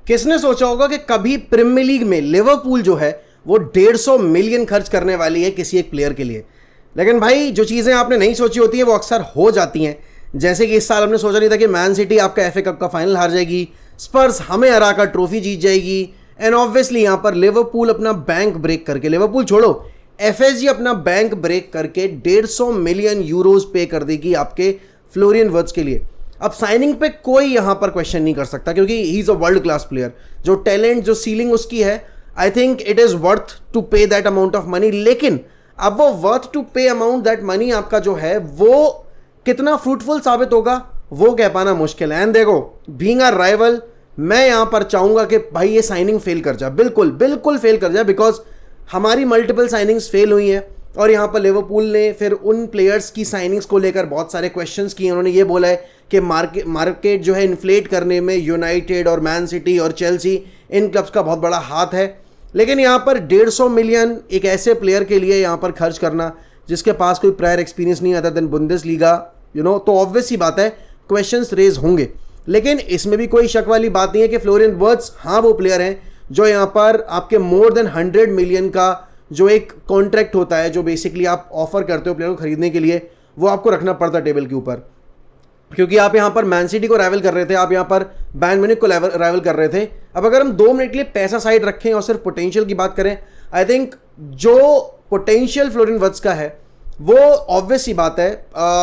किसने सोचा होगा कि कभी प्रीमियर लीग में लिवरपूल जो है वो 150 मिलियन खर्च करने वाली है किसी एक प्लेयर के लिए। लेकिन भाई जो चीज़ें आपने नहीं सोची होती हैं वो अक्सर हो जाती हैं। जैसे कि इस साल हमने सोचा नहीं था कि मैन सिटी आपका एफए कप का फाइनल हार जाएगी, स्पर्स हमें हरा कर ट्रॉफी जीत जाएगी, एंड ऑब्वियसली यहाँ पर लिवरपूल अपना बैंक ब्रेक करके, लिवरपूल छोड़ो एफएसजी अपना बैंक ब्रेक करके 150 मिलियन यूरोज पे कर देगी आपके फ्लोरियन वर्ड्स के लिए। अब साइनिंग पे कोई यहाँ पर क्वेश्चन नहीं कर सकता क्योंकि he is a world class player. जो टैलेंट, जो सीलिंग उसकी है, I think it is worth to pay that amount of money. लेकिन अब वो worth to pay amount that money आपका जो है वो कितना फ्रूटफुल साबित होगा वो कह पाना मुश्किल है। एंड देखो, बीइंग अ राइवल, मैं यहाँ पर चाहूँगा कि भाई ये साइनिंग फेल कर जाए, बिल्कुल बिल्कुल फेल कर जाए, बिकॉज हमारी मल्टीपल साइनिंग्स फेल हुई हैं। और यहाँ पर लिवरपूल ने फिर उन प्लेयर्स की साइनिंग्स को लेकर बहुत सारे क्वेश्चंस किए। उन्होंने ये बोला है कि मार्केट जो है इन्फ्लेट करने में यूनाइटेड और मैन सिटी और चेल्सी, इन क्लब्स का बहुत बड़ा हाथ है। लेकिन यहाँ पर 150 मिलियन एक ऐसे प्लेयर के लिए यहाँ पर खर्च करना जिसके पास कोई प्रायर एक्सपीरियंस नहीं आता देन बुंदेसलीगा, तो ऑब्वियस ही बात है क्वेश्चंस रेज होंगे। लेकिन इसमें भी कोई शक वाली बात नहीं है कि फ्लोरियन वर्ड्स हाँ वो प्लेयर हैं जो यहाँ पर आपके मोर देन 100 मिलियन का जो एक कॉन्ट्रैक्ट होता है, जो बेसिकली आप ऑफर करते हो प्लेयर को खरीदने के लिए, वो आपको रखना पड़ता है टेबल के ऊपर। क्योंकि आप यहाँ पर मैन सिटी को राइवल कर रहे थे, आप यहाँ पर बायर्न म्यूनिख को राइवल कर रहे थे। अब अगर हम 2 मिनट के लिए पैसा साइड रखें और सिर्फ पोटेंशियल की बात करें, आई थिंक जो पोटेंशियल फ्लोरियन वर्ड्स का है वो ऑब्वियस ही बात है,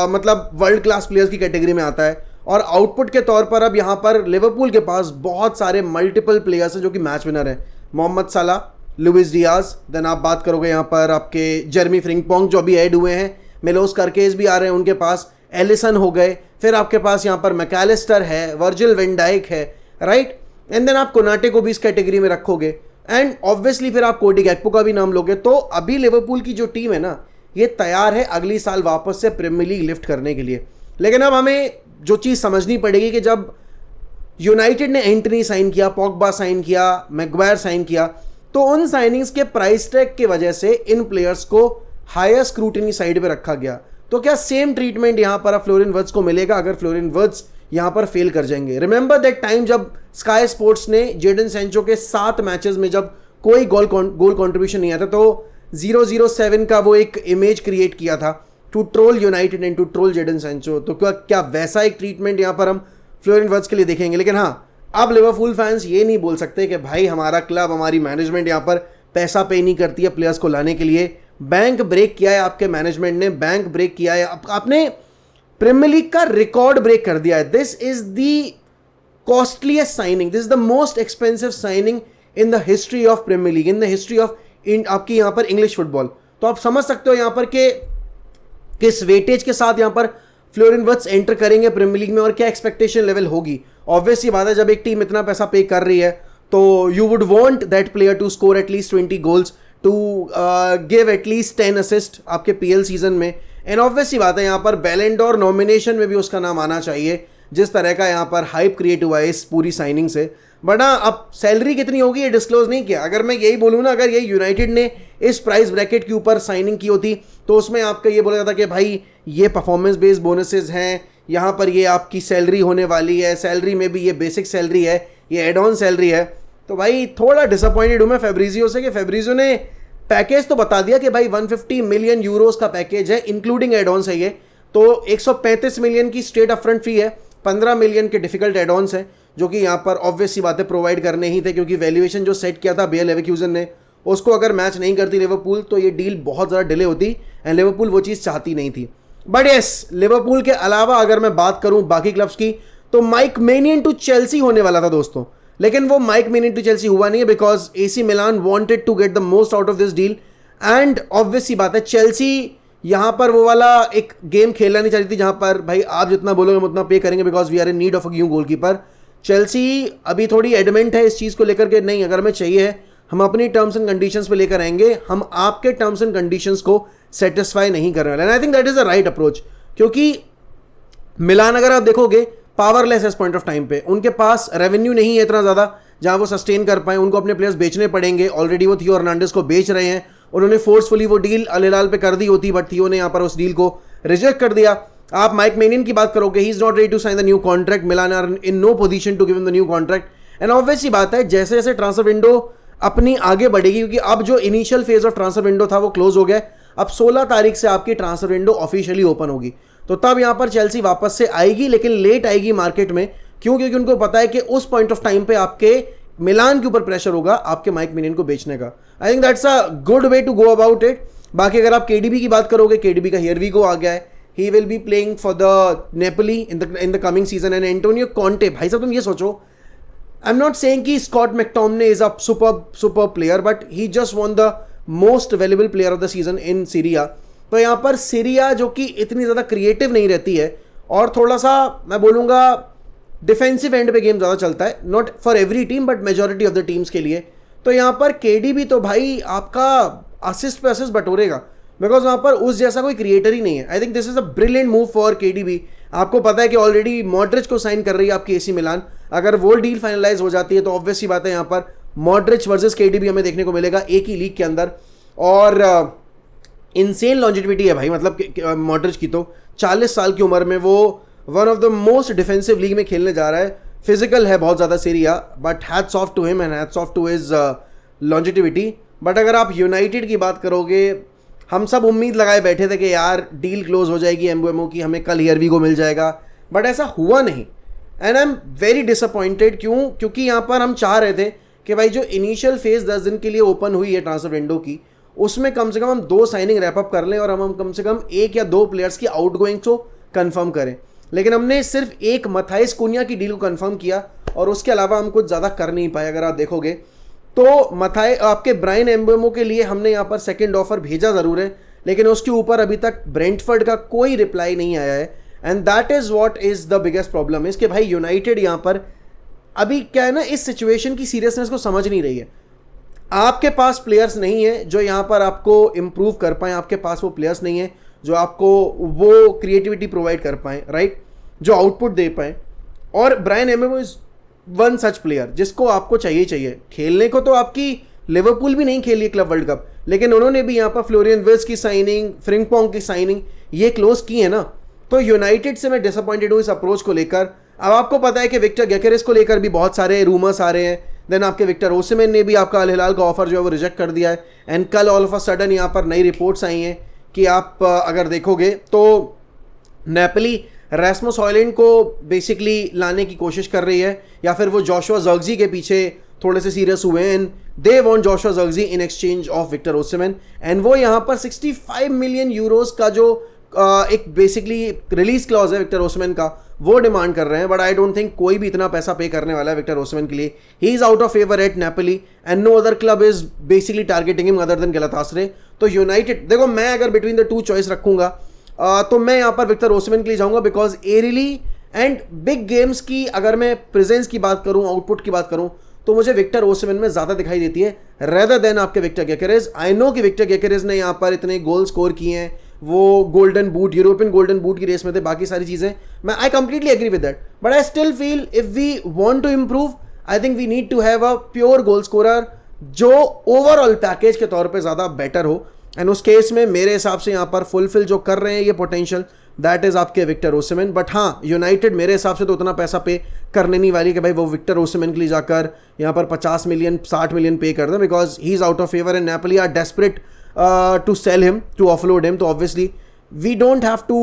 मतलब वर्ल्ड क्लास प्लेयर्स की कैटेगरी में आता है। और आउटपुट के तौर पर अब यहाँ पर लिवरपूल के पास बहुत सारे मल्टीपल प्लेयर्स हैं जो कि मैच विनर हैं। मोहम्मद साला, लुइस डियाज, देन आप बात करोगे यहाँ पर आपके जर्मी फ्रिंगपोंग जो अभी ऐड हुए हैं, मेलोस करकेस भी आ रहे हैं उनके पास, एलिसन हो गए, फिर आपके पास यहाँ पर मैकलिस्टर है, वर्जिल वैन डाइक है, राइट, एंड देन आप कोनाटे को भी इस कैटेगरी में रखोगे, एंड ऑब्वियसली फिर आप कोडी गैक्पो का भी नाम लोगे। तो अभी लिवरपूल की जो टीम है ना, ये तैयार है अगली साल वापस से प्रीमियर लीग लिफ्ट करने के लिए। लेकिन अब हमें जो चीज़ समझनी पड़ेगी कि जब यूनाइटेड ने एंटनी साइन किया, पॉगबा साइन किया, मैगवायर साइन किया, तो उन साइनिंग्स के प्राइस टैग की वजह से इन प्लेयर्स को हायर स्क्रूटिनी साइड पे रखा गया। तो क्या सेम ट्रीटमेंट यहाँ पर फ्लोरियन वर्ड्स को मिलेगा अगर फ्लोरियन वर्ड्स यहाँ पर फेल कर जाएंगे? रिमेंबर दैट टाइम जब स्काई स्पोर्ट्स ने जेडन सैंचो के 7 मैचेस में जब कोई गोल कंट्रीब्यूशन नहीं आता, तो 007 का वो एक इमेज क्रिएट किया था to troll United and to troll Jadon Sancho. तो क्या वैसा एक ट्रीटमेंट यहाँ पर हम फ्लोरियन वर्ड्स के लिए देखेंगे? लेकिन हाँ, अब लिवरपूल फैंस ये नहीं बोल सकते कि भाई हमारा क्लब, हमारी मैनेजमेंट यहाँ पर पैसा पे नहीं करती है प्लेयर्स को लाने के लिए। बैंक ब्रेक किया है आपके मैनेजमेंट ने, बैंक ब्रेक किया है आपने, प्रीमियर लीग का रिकॉर्ड ब्रेक कर दिया है। This is the costliest signing, this is the most expensive signing in the history of Premier League, in the history of आपकी यहाँ पर इंग्लिश फुटबॉल। तो आप समझ सकते हो यहाँ पर कि किस वेटेज के साथ यहाँ पर फ्लोरियन वर्ड्स एंटर करेंगे प्रीमियर लीग में और क्या एक्सपेक्टेशन लेवल होगी। ऑब्वियस ही बात है, जब एक टीम इतना पैसा पे कर रही है तो you would want that player to score at least 20 goals, to give at least 10 assist आपके पीएल सीजन में। एंड ऑब्वियस ही बात है यहाँ पर बैलन डोर नॉमिनेशन में भी उसका नाम आना चाहिए, जिस तरह का यहाँ पर हाइप क्रिएट हुआ है इस पूरी साइनिंग से। बट हाँ, अब सैलरी कितनी होगी ये डिस्क्लोज नहीं किया। अगर मैं यही बोलूँ ना, अगर ये यूनाइटेड ने इस प्राइस ब्रैकेट के ऊपर साइनिंग की होती तो उसमें आपका ये बोला जाता कि भाई ये परफॉर्मेंस बेस्ड बोनसेस हैं, यहाँ पर ये आपकी सैलरी होने वाली है, सैलरी में भी ये बेसिक सैलरी है, ये एड ऑन सैलरी है। तो भाई थोड़ा डिसअपॉइंटेड हूँ मैं फेब्रिजियो से कि फेब्रिजियो ने पैकेज तो बता दिया कि भाई 150 मिलियन यूरोस का पैकेज है, इंक्लूडिंग एड ऑन्स है ये। तो 135 मिलियन की स्ट्रेट अपफ्रंट फी है, 15 मिलियन के डिफिकल्ट एड ऑन्स हैं जो कि यहाँ पर ऑब्वियस सी बातें प्रोवाइड करने ही थे, क्योंकि वैल्यूएशन जो सेट किया था बेयर लेवरक्यूजन ने, उसको अगर मैच नहीं करती लिवरपूल तो ये डील बहुत ज़्यादा डिले होती एंड लिवरपूल वो चीज़ चाहती नहीं थी। बट यस, लिवरपूल के अलावा अगर मैं बात करूं बाकी क्लब्स की, तो माइक मेनियन टू चेल्सी होने वाला था दोस्तों, लेकिन वो माइक मेनियन टू चेल्सी हुआ नहीं है because AC Milan wanted to get the most out of this deal. And obvious सी बात है, चेल्सी यहाँ पर वो वाला एक गेम खेलना नहीं चाहती थी जहाँ पर भाई आप जितना बोलोगे हम उतना पे करेंगे because we are in need of a new goalkeeper. Chelsea अभी थोड़ी एडमेंट है इस चीज़ को लेकर के, नहीं अगर हमें चाहिए है हम अपनी टर्म्स एंड कंडीशंस पे लेकर आएंगे, हम आपके टर्म्स एंड कंडीशंस को सेटिस्फाई नहीं करने वाले। And I think that is the right approach, क्योंकि मिलान अगर आप देखोगे पावरलेस है इस पॉइंट ऑफ टाइम पे, उनके पास रेवेन्यू नहीं है इतना ज़्यादा जहां वो सस्टेन कर पाए, उनको अपने प्लेयर्स बेचने पड़ेंगे। ऑलरेडी वो थियो हर्नांडेज को बेच रहे हैं, उन्होंने फोर्सफुली वो डील अल हिलाल पे कर दी होती, बट थियो ने यहाँ पर उस डील को रिजेक्ट कर दिया। आप माइक मेनियन की बात करोगे, he is not ready to sign the new contract, Milan are in no position to give him the new contract. And obviously बात है जैसे जैसे ट्रांसफर विंडो अपनी आगे बढ़ेगी, क्योंकि अब जो initial phase of transfer window था वो क्लोज हो गया, अब 16 तारीख से आपकी ट्रांसफर विंडो ऑफिशियली ओपन होगी, तो तब यहां पर चेल्सी वापस से आएगी, लेकिन लेट आएगी मार्केट में। क्यों? क्योंकि उनको पता है कि उस पॉइंट ऑफ टाइम पे आपके मिलान के ऊपर प्रेशर होगा आपके माइक मिनियन को बेचने का। I think that's a good way to go about it. बाकी अगर आप केडीबी की बात करोगे, केडीबी का हियर वी गो आ गया है, he will be playing for the Napoli in the coming season. And Antonio Conte, भाई साहब तुम ये सोचो, आई एम नॉट सेइंग कि Scott McTominay is a super player, but he just won the most valuable player of the season in Serie A. तो यहाँ पर Syria जो कि इतनी ज़्यादा क्रिएटिव नहीं रहती है और थोड़ा सा मैं बोलूँगा डिफेंसिव एंड पे गेम ज़्यादा चलता है, not for every team but majority of the teams के लिए। तो यहाँ पर केडीबी तो भाई आपका असिस्ट पे असिस्ट बटोरेगा, बिकॉज वहाँ पर उस जैसा कोई क्रिएटर ही नहीं है। I think this is a brilliant move for KDB. आपको पता है कि ऑलरेडी मॉड्रिच को साइन कर रही है आपकी एसी मिलान, अगर वो डील फाइनलाइज हो जाती है तो ऑब्वियसली बात है यहाँ पर मॉड्रिच वर्सेस केडीबी हमें देखने को मिलेगा एक ही लीग के अंदर। और इनसेन लॉन्जिविटी है भाई, मतलब मॉड्रिच की तो 40 साल की उम्र में वो one of the most defensive league में खेलने जा रहा है। फिजिकल है बहुत ज़्यादा Serie A, but hats off to him and hats off to his longevity. But अगर आप यूनाइटेड की बात करोगे, हम सब उम्मीद लगाए बैठे थे कि यार डील क्लोज हो जाएगी एम्बुएमो की, हमें कल हियर वी को मिल जाएगा, बट ऐसा हुआ नहीं। And I am very disappointed. क्यों? क्योंकि यहाँ पर हम चाह रहे थे कि भाई जो इनिशियल फेज 10 दिन के लिए ओपन हुई है ट्रांसफर विंडो की, उसमें कम से कम हम 2 साइनिंग रैपअप कर लें और हम कम से कम 1 या 2 प्लेयर्स की आउटगोइंग को कंफर्म करें। लेकिन हमने सिर्फ एक मथाइस कुनिया की डील को कंफर्म किया और उसके अलावा हम कुछ ज़्यादा कर नहीं पाए। अगर आप देखोगे तो आपके ब्रायन एम्बुएमो के लिए हमने यहाँ पर सेकंड ऑफर भेजा ज़रूर है, लेकिन उसके ऊपर अभी तक ब्रेंटफोर्ड का कोई रिप्लाई नहीं आया है। And that is what is the biggest problem is कि भाई यूनाइटेड यहाँ पर अभी क्या है ना, इस सिचुएशन की सीरियसनेस को समझ नहीं रही है। आपके पास प्लेयर्स नहीं है जो यहाँ पर आपको इम्प्रूव कर पाएँ, आपके पास वो प्लेयर्स नहीं है जो आपको वो क्रिएटिविटी प्रोवाइड कर पाएँ, राइट, जो आउटपुट दे पाएँ। और Bryan Mbeumo is one such player जिसको आपको चाहिए खेलने को। तो आपकी लिवरपूल भी नहीं खेली क्लब वर्ल्ड कप, लेकिन उन्होंने भी यहाँ पर फ्लोरियन विर्ट्ज की साइनिंग, फ्रिंकपोंग की साइनिंग ये क्लोज की है ना। तो यूनाइटेड से मैं डिसअपॉइंटेड हूँ इस अप्रोच को लेकर। अब आपको पता है कि विक्टर ग्योकेरेस को लेकर भी बहुत सारे रूमर्स आ रहे हैं। देन आपके विक्टर ओसिमेन ने भी आपका अल हिलाल का ऑफर जो है वो रिजेक्ट कर दिया है। एंड कल ऑल ऑफ अ सडन यहाँ पर नई रिपोर्ट्स आई हैं कि आप अगर देखोगे तो नेपोली रास्मुस हॉयलैंड को बेसिकली लाने की कोशिश कर रही है, या फिर वो जोशुआ ज़र्क्ज़ी के पीछे थोड़े से सीरियस हुए हैं। And they want Joshua Zirkzee in exchange of Victor Osimhen. And वो यहाँ पर 65 मिलियन यूरोस का जो एक बेसिकली रिलीज क्लॉज है विक्टर ओसिमेन का, वो डिमांड कर रहे हैं। बट आई डोंट थिंक कोई भी इतना पैसा पे करने वाला है विक्टर ओसिमेन के लिए। He is out of favour at Napoli and no other club is basically targeting him other than Galatasaray. तो यूनाइटेड, देखो मैं अगर बिटवीन द टू चॉइस रखूंगा तो मैं यहाँ पर विक्टर ओसिमेन के लिए जाऊंगा, बिकॉज एरिली एंड बिग गेम्स की अगर मैं प्रेजेंस की बात करूँ, आउटपुट की बात करूँ, तो मुझे विक्टर ओसिमेन में ज़्यादा दिखाई देती है रेदर देन आपके विक्टर ग्योकेरेस। आई नो कि विक्टर ग्योकेरेस ने यहाँ पर इतने गोल स्कोर किए हैं, वो golden boot, European golden boot की रेस में थे, बाकी सारी चीज़ें मैं I completely agree with that. But I still feel if we want to improve, I think we need to have a pure goal scorer जो ओवरऑल पैकेज के तौर पे ज़्यादा बेटर हो। एंड उस केस में मेरे हिसाब से यहाँ पर फुलफिल जो कर रहे हैं ये पोटेंशियल, दैट इज़ आपके विक्टर ओसिमेन। बट हाँ, यूनाइटेड मेरे हिसाब से तो उतना पैसा पे करने नहीं वाली कि भाई वो विक्टर ओसिमेन के लिए जाकर यहाँ पर 50 मिलियन 60 मिलियन पे कर दें, because he is out of favour and Napoli are desperate to sell him, to offload him। तो obviously we don't have to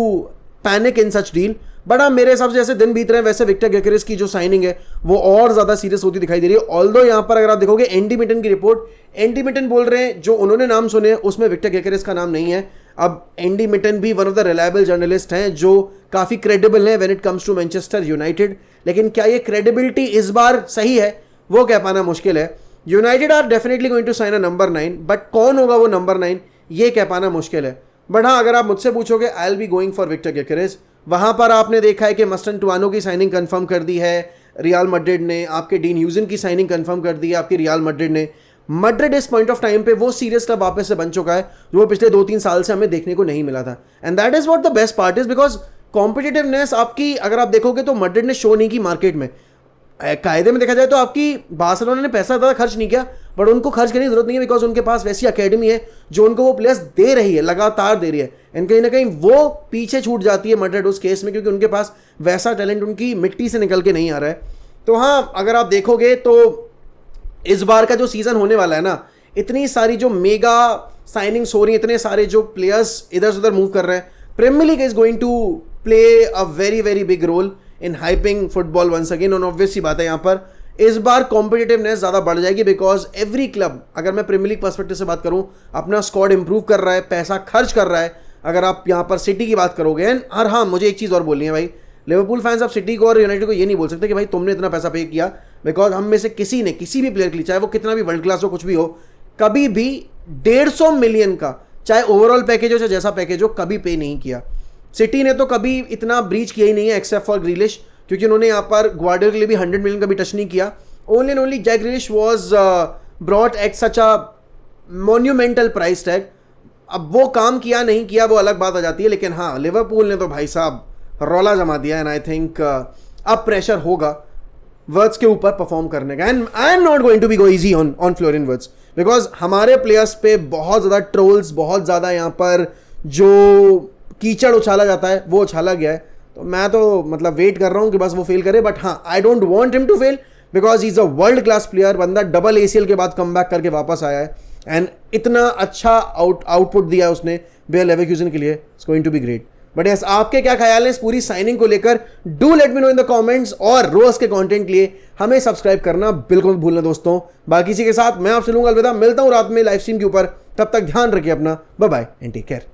panic in such deal। But हाँ, मेरे हिसाब से जैसे दिन बीत रहे हैं वैसे विक्टर ग्योकेरेस की जो साइनिंग है वो और ज़्यादा सीरियस होती दिखाई दे रही है। ऑल्दो यहाँ पर अगर आप देखोगे एंडी मिटन की रिपोर्ट, एंडी मिटन बोल रहे हैं जो उन्होंने नाम सुने हैं उसमें विक्टर ग्योकेरेस का नाम नहीं है। अब एंडी मिटन भी one of the reliable journalist हैं जो काफ़ी क्रेडिबल हैं when it comes to Manchester United, लेकिन क्या ये क्रेडिबिलिटी इस बार सही है वो कह पाना मुश्किल है। United are definitely going to sign a number 9, बट कौन होगा वो नंबर 9 ये कह पाना मुश्किल है। बट हाँ, अगर आप मुझसे पूछोगे I will be going for Viktor Gyokeres. वहाँ पर आपने देखा है कि मस्टन टुआनो की साइनिंग कंफर्म कर दी है रियल मैड्रिड ने, आपके डीन ह्यूजन की साइनिंग कंफर्म कर दी है आपकी रियल मैड्रिड ने। मैड्रिड इस पॉइंट ऑफ टाइम पे वो सीरियस क्लब वापस से बन चुका है जो वो पिछले 2-3 साल से हमें देखने को नहीं मिला था। And that is what the best part is, because competitiveness आपकी अगर आप देखोगे तो मैड्रिड ने शो नहीं की मार्केट में। कायदे में देखा जाए तो आपकी बार्सिलोना ने पैसा ज़्यादा खर्च नहीं किया, बट उनको खर्च करने की जरूरत नहीं है, बिकॉज उनके पास वैसी अकेडमी है जो उनको वो प्लेयर्स दे रही है, लगातार दे रही है। एंड कहीं ना कहीं वो पीछे छूट जाती है मैड्रिड उस केस में, क्योंकि उनके पास वैसा टैलेंट उनकी मिट्टी से निकल के नहीं आ रहा है। तो हाँ, अगर आप देखोगे तो इस बार का जो सीजन होने वाला है ना, इतनी सारी जो मेगा साइनिंग्स हो रही हैं, इतने सारे जो प्लेयर्स इधर से उधर मूव कर रहे हैं, Premier League is going to play a very very big role in hyping football once again. और ऑब्वियस सी बात है, यहाँ पर इस बार कॉम्पिटिटिवनेस ज़्यादा बढ़ जाएगी, बिकॉज एवरी क्लब, अगर मैं प्रीमियर लीग पर्सपेक्टिव से बात करूँ, अपना स्क्वाड इंप्रूव कर रहा है, पैसा खर्च कर रहा है। अगर आप यहाँ पर सिटी की बात करोगे, एंड हाँ, मुझे एक चीज़ और बोलनी है भाई, लिवरपूल फैंस आप सिटी को और यूनाइटेड को ये नहीं बोल सकते कि भाई तुमने इतना पैसा पे किया, बिकॉज हम में से किसी ने किसी भी प्लेयर के लिए, चाहे वो कितना भी वर्ल्ड क्लास हो, कुछ भी हो, कभी भी 150 मिलियन का चाहे ओवरऑल पैकेज हो चाहे जैसा पैकेज हो, कभी पे नहीं किया। सिटी ने तो कभी इतना ब्रीच किया ही नहीं है, एक्सेप्ट फॉर ग्रिलिश, क्योंकि उन्होंने यहाँ पर ग्वार्डियोला के लिए भी 100 मिलियन का भी टच नहीं किया। Only and only Jack Grealish was brought at such a monumental price tag. अब वो काम किया नहीं किया वो अलग बात आ जाती है, लेकिन हाँ, लिवरपूल ने तो भाई साहब रौला जमा दिया। एंड आई थिंक अब प्रेशर होगा वर्ड्स के ऊपर परफॉर्म करने का। And I am not going to be go easy on Florian Wirtz, because हमारे प्लेयर्स पे बहुत ज़्यादा ट्रोल्स, बहुत ज़्यादा यहाँ पर जो कीचड़ उछाला जाता है वो उछाला गया है। तो मैं तो मतलब वेट कर रहा हूँ कि बस वो फेल करे, बट हाँ, I don't want him to fail, because he is a world class player. बंदा डबल ACL के बाद कम बैक करके वापस आया है, एंड इतना अच्छा आउटपुट दिया है उसने बेयर लेवरक्यूजन के लिए। It's going to be great. But yes, आपके क्या ख्याल है इस पूरी साइनिंग को लेकर? Do let me know in the comments, और रोज के कंटेंट के लिए हमें सब्सक्राइब करना बिल्कुल भूलना दोस्तों। बाकी इसी के साथ मैं आपसे लूंगा अलविदा, मिलता हूं रात में लाइव स्ट्रीम के ऊपर। तब तक ध्यान रखिए अपना, bye bye and take care.